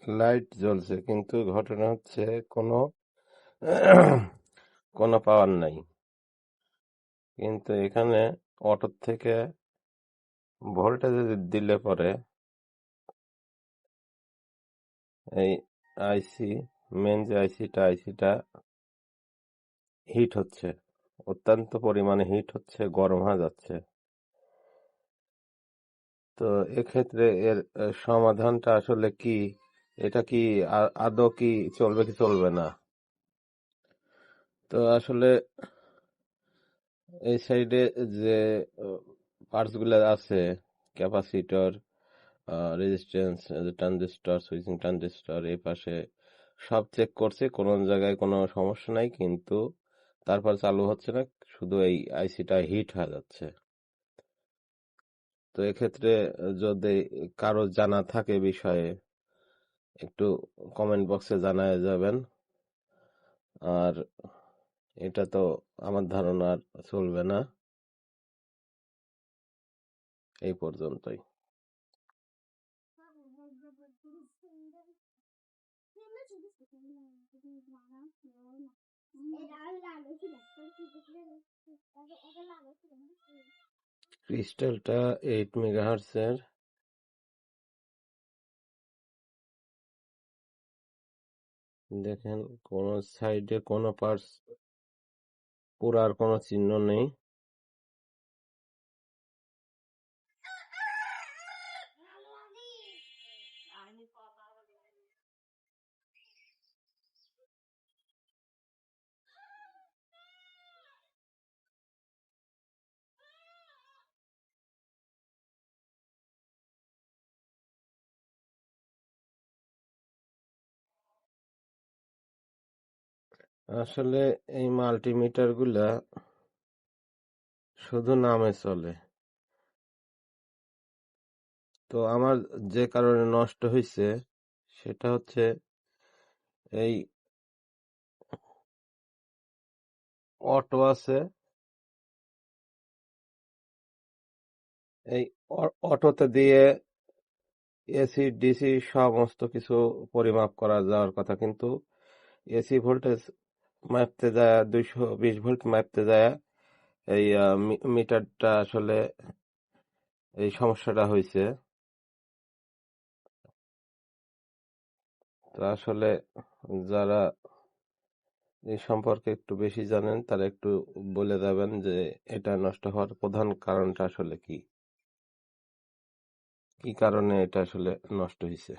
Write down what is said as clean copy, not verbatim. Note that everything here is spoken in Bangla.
লাইট জ্বলছে, কিন্তু ঘটনা হচ্ছে কোনো কোনো পাওয়ার নাই। কিন্তু এখানে অটোর থেকে ভোল্টেজ দিলে পরে এই আইসি, মেন যে আইসিটা হিট হচ্ছে, অত্যন্ত পরিমাণে হিট হচ্ছে, গরম হয়ে যাচ্ছে। তো এক্ষেত্রে এর সমাধানটা আসলে কি? এটা কি আদৌ কি চলবে কি চলবে না? তো আসলে এই সাইডে যে পার্টস গুলো আছে, capacitor, resistance, transistor, switching transistor, এই পাশে সব চেক করছে, কোনো জায়গায় কোনো সমস্যা নাই, কিন্তু তারপর চালু হচ্ছে না, শুধু এই আইসিটা হিট হয়ে যাচ্ছে। তো এক্ষেত্রে যদি কারো জানা থাকে বিষয়ে, একটু কমেন্ট বক্সে জানায় যাবেন। আর এটা তো আমার ধারণা আর চলবে না। এই পর্যন্তই। ক্রিস্টালটা 8 মেগাহার্টজের। দেখেন, কোন সাইডে কোনো পার্টস পুরার কোনো চিহ্ন নেই। আসলে এই মাল্টিমিটার গুলা শুধু নামে চলে। তো আমার যে কারণে নষ্ট হয়েছে সেটা হচ্ছে এই অটো আছে, এই অটোতে দিয়ে এসি ডিসি সমস্ত কিছু পরিমাপ করা যাওয়ার কথা, কিন্তু এসি ভোল্টেজ মাপতে যায় 220 ভোল্ট মাপতে যায়, এই মিটারটা আসলে এই সমস্যাটা হয়েছে। তো আসলে যারা এই সম্পর্কে একটু বেশি জানেন তারা একটু বলে দেবেন যে এটা নষ্ট হওয়ার প্রধান কারণটা আসলে কি, কি কারণে এটা আসলে নষ্ট হয়েছে।